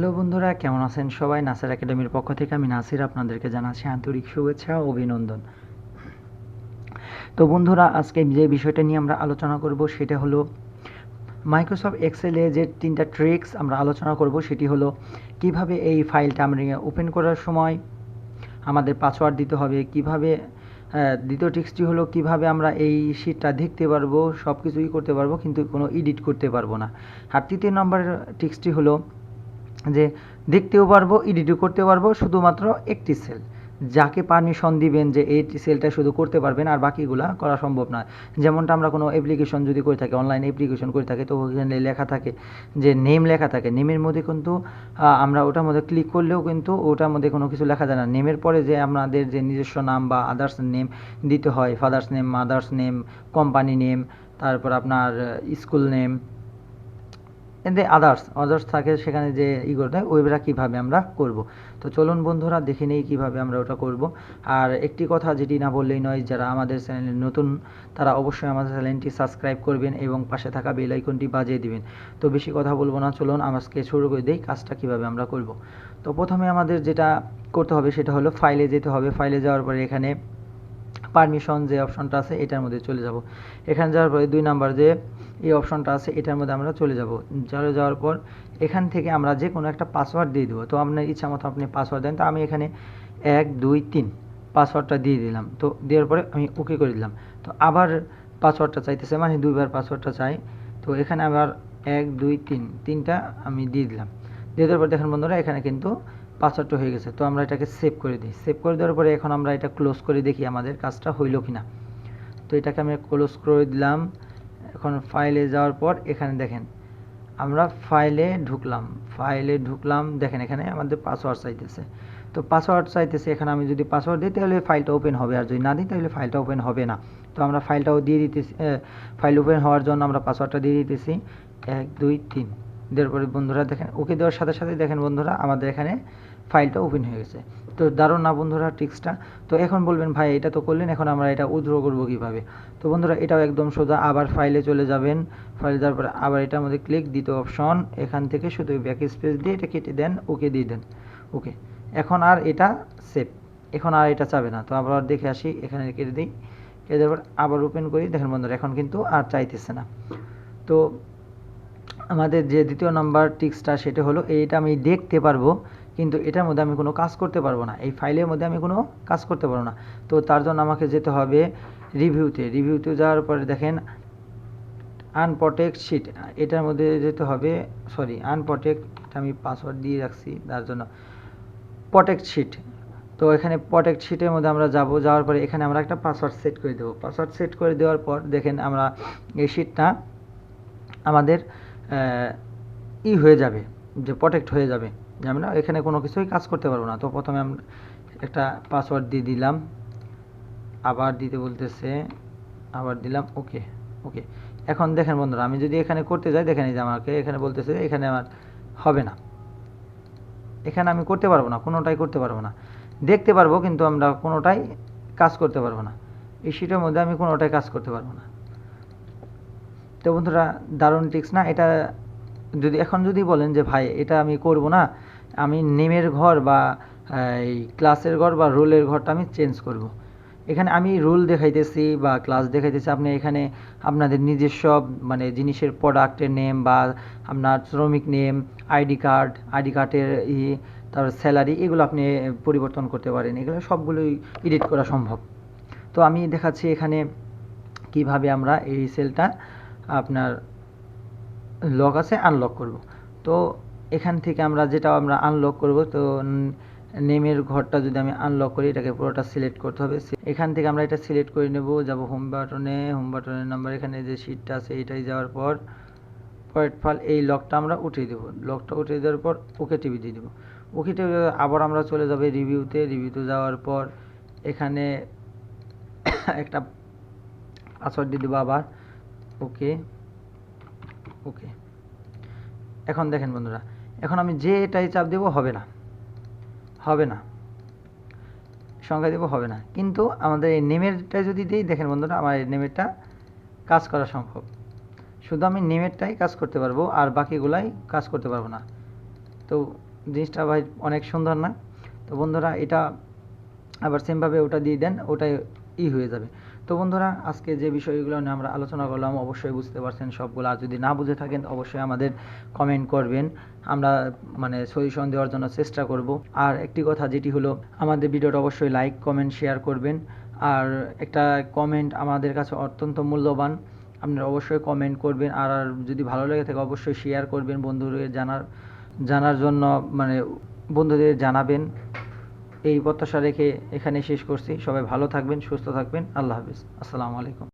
Hello বন্ধুরা, কেমন আছেন সবাই? নাসির একাডেমির পক্ষ থেকে আমি নাসির আপনাদেরকে জানাচ্ছি আন্তরিক শুভেচ্ছা ও অভিনন্দন। তো বন্ধুরা, আজকে যে বিষয়টা নিয়ে আমরা আলোচনা করব সেটা হলো মাইক্রোসফট এক্সেলে যে 3টা ট্রিক্স আমরা আলোচনা করব সেটি হলো কিভাবে এই ফাইলটা আমরা ওপেন করার সময় আমাদের পাসওয়ার্ড দিতে হবে, কিভাবে দ্বিতীয় ট্রিক্সটি হলো কিভাবে আমরা এই শীটটা দেখতে পারবো, সব কিছুই করতে পারবো কিন্তু কোনো এডিট করতে পারবো না। আর তৃতীয় নম্বর ট্রিক্সটি হলো যে দেখতেও পারবো, এডিটও করতে পারবো, শুধুমাত্র একটি সেল যাকে পারমিশন দিবেন যে এই সেলটা শুধু করতে পারবেন আর বাকিগুলা করা সম্ভব নয়। যেমনটা আমরা কোনো অ্যাপ্লিকেশন যদি করে থাকি, অনলাইন অ্যাপ্লিকেশন করে থাকি, তো ওখানে লেখা থাকে যে নেম লেখা থাকে, নেমের মধ্যে কিন্তু আমরা ওটার মধ্যে ক্লিক করলেও কিন্তু ওটার মধ্যে কোনো কিছু লেখা যায় না। নেমের পরে যে আমাদের যে নিজস্ব নাম বা আদার্স নেম দিতে হয়, father's name, mother's name, company name, তারপর আপনার স্কুল নেম, এতে আদার্স থাকে, সেখানে যে করতে হয় ওইটা কীভাবে আমরা করব। তো চলুন বন্ধুরা দেখে নেই কীভাবে আমরা ওটা করব। আর একটি কথা যেটি না বললেই নয়, যারা আমাদের চ্যানেলে নতুন তারা অবশ্যই আমাদের চ্যানেলটি সাবস্ক্রাইব করবেন এবং পাশে থাকা বেল আইকনটি বাজিয়ে দিবেন। তো বেশি কথা বলবো না, চলুন আজকে শুরু করে দেই কাজটা কীভাবে আমরা করব। তো প্রথমে আমাদের যেটা করতে হবে সেটা হলো ফাইলে যেতে হবে। ফাইলে যাওয়ার পরে এখানে পারমিশন যে অপশনটা আছে এটার মধ্যে চলে যাব। এখানে যাওয়ার পরে 2 নাম্বার যে এই অপশনটা আছে এটার মধ্যে আমরা চলে যাব। যাওয়ার পর এখান থেকে আমরা যে কোনো একটা পাসওয়ার্ড দিয়ে দেবো। তো আপনার ইচ্ছা মতো আপনি পাসওয়ার্ড দেন। তো আমি এখানে 1 2 3 পাসওয়ার্ডটা দিয়ে দিলাম। তো দেওয়ার পরে আমি ওকে করে দিলাম। তো আবার পাসওয়ার্ডটা চাইতেছে, মানে 2বার পাসওয়ার্ডটা চাই। তো এখানে আবার 1 2 3 3টা আমি দিয়ে দিলাম। দিয়ে দেওয়ার পর দেখেন বন্ধুরা এখানে কিন্তু পাসওয়ার্ডটা হয়ে গেছে। তো আমরা এটাকে সেভ করে দিই। সেভ করে দেওয়ার পরে এখন আমরা এটা ক্লোজ করে দেখি আমাদের কাজটা হইল কিনা। তো এটাকে আমি ক্লোজ করে দিলাম। এখন ফাইলে যাওয়ার পর এখানে দেখেন আমরা ফাইলে ঢুকলাম, দেখেন এখানে আমাদের পাসওয়ার্ড চাইতেছে। তো পাসওয়ার্ড চাইতেছে, এখানে আমি যদি পাসওয়ার্ড দিই তাহলে ফাইলটা ওপেন হবে, আর যদি না দিই তাহলে ফাইলটা ওপেন হবে না। তো আমরা ফাইলটাও দিয়ে দিতেছি, ফাইল ওপেন হওয়ার জন্য আমরা পাসওয়ার্ডটা দিয়ে দিতেছি 1 2 3। দেওয়ার পরে বন্ধুরা দেখেন ওকে দেওয়ার সাথে সাথে দেখেন বন্ধুরা আমাদের এখানে ফাইলটা ওপেন হয়ে গেছে। তো দারুণ না বন্ধুরা ট্রিক্সটা? তো এখন বলবেন ভাই এটা তো করলেন, এখন আমরা এটা উইথড্র করবো কীভাবে? তো বন্ধুরা এটাও একদম সোজা, আবার ফাইলে চলে যাবেন। ফাইলে যাওয়ার পরে আবার এটার মধ্যে ক্লিক, দ্বিতীয় অপশন, এখান থেকে শুধু ব্যাক স্পেস দিয়ে এটা কেটে দেন, ওকে দিয়ে দেন। ওকে, এখন আর এটা সেভ, এখন আর এটা চাবে না। তো আবার দেখে আসি, এখানে কেটে দিই, কেটে দেওয়ার পর আবার ওপেন করি, দেখেন বন্ধুরা এখন কিন্তু আর চাইতেছে না। তো আমাদের যে দ্বিতীয় নাম্বার ট্রিক্সটা সেটা হলো এইটা আমি দেখতে পারবো কিন্তু এটার মধ্যে আমি কোনো কাজ করতে পারবো না, এই ফাইলের মধ্যে আমি কোনো কাজ করতে পারবো না। তো তার জন্য আমাকে যেতে হবে রিভিউতে যাওয়ার পরে দেখেন আনপ্রটেক্ট শিট, এটার মধ্যে যেতে হবে, সরি আনপ্রটেক্ট, আমি পাসওয়ার্ড দিয়ে রাখছি তার জন্য, প্রটেক্ট শিট। তো এখানে প্রটেক্ট শিটের মধ্যে আমরা যাওয়ার পরে এখানে আমরা একটা পাসওয়ার্ড সেট করে দেবো। পাসওয়ার্ড সেট করে দেওয়ার পর দেখেন আমরা এই শিটটা আমাদের হয়ে যাবে, যে প্রটেক্ট হয়ে যাবে, যে আমরা এখানে কোনো কিছুই কাজ করতে পারবো না। তো প্রথমে আমরা একটা পাসওয়ার্ড দিয়ে দিলাম, আবার দিতে বলতেছে, আবার দিলাম, ওকে। এখন দেখেন বন্ধুরা আমি যদি এখানে করতে যাই, দেখেন এই যে আমাকে এখানে বলতেছে এখানে আমার হবে না, এখানে আমি করতে পারবো না, কোনোটাই করতে পারবো না। দেখতে পারবো কিন্তু আমরা কোনোটাই কাজ করতে পারবো না, এই শিটের মধ্যে আমি কোনোটাই কাজ করতে পারবো না। তো বন্ধুরা দারুণ ট্রিক্স না এটা? এখন যদি বলেন যে ভাই এটা আমি করব না, আমি নেমের ঘর বা এই ক্লাসের ঘর বা রোলের ঘরটা আমি চেঞ্জ করব। এখানে আমি রোল দেখাইতেছি বা ক্লাস দেখাইতেছি, আপনি এখানে আপনাদের নিজস্ব মানে জিনিসের প্রোডাক্টের নেম বা আপনার শ্রমিক নেম, আইডি কার্ডের তারপর স্যালারি, এগুলো আপনি পরিবর্তন করতে পারেন, এগুলো সবগুলোই এডিট করা সম্ভব। তো আমি দেখাচ্ছি এখানে কিভাবে আমরা এই সেলটা আপনার লক আছে আনলক করব। তো এখান থেকে আমরা যেটা আমরা আনলক করব, তো নেমের ঘরটা যদি আমি আনলক করি, এটাকে পুরোটা সিলেক্ট করতে হবে। এখান থেকে আমরা এটা সিলেক্ট করে নেব, যাব হোম বাটনের নাম্বার, এখানে যে শিটটা আছে এটাই যাওয়ার পর পরের ফাইল, এই লকটা আমরা উঠিয়ে দেবো। লকটা উঠিয়ে দেওয়ার পর ওকে টিভি দিয়ে দেবো। ওকে টিভি আবার আমরা চলে যাবে রিভিউতে যাওয়ার পর এখানে একটা পাসওয়ার্ড দিয়ে দেবো আবার, ওকে। এখন দেখেন বন্ধুরা, এখন আমি যে এটাই চাপ দেবো হবে না, সংখ্যা দেবো হবে না, কিন্তু আমাদের এই নেমেরটা যদি দিই, দেখেন বন্ধুরা আমার এই নেমেরটা কাজ করা সম্ভব। শুধু আমি নেমেরটাই কাজ করতে পারবো আর বাকিগুলাই কাজ করতে পারবো না। তো জিনিসটা ভাই অনেক সুন্দর না? তো বন্ধুরা এটা আবার সেমভাবে ওটা দিয়ে দেন, ওটাই হয়ে যাবে। তো বন্ধুরা আজকে যে বিষয়গুলো নিয়ে আমরা আলোচনা করলাম অবশ্যই বুঝতে পারছেন সবগুলো, আর যদি না বুঝে থাকেন অবশ্যই আমাদের কমেন্ট করবেন, আমরা মানে সলিউশন দেওয়ার জন্য চেষ্টা করব। আর একটি কথা যেটি হলো আমাদের ভিডিওটা অবশ্যই লাইক কমেন্ট শেয়ার করবেন, আর একটা কমেন্ট আমাদের কাছে অত্যন্ত মূল্যবান, আপনারা অবশ্যই কমেন্ট করবেন, আর যদি ভালো লেগে থাকে অবশ্যই শেয়ার করবেন বন্ধুদের জানার জন্য, মানে বন্ধুদের জানাবেন। এই প্রত্যাশা রেখে এখানে শেষ করছি। সবাই ভালো থাকবেন, সুস্থ থাকবেন। আল্লাহ হাফেজ। আসসালামু আলাইকুম।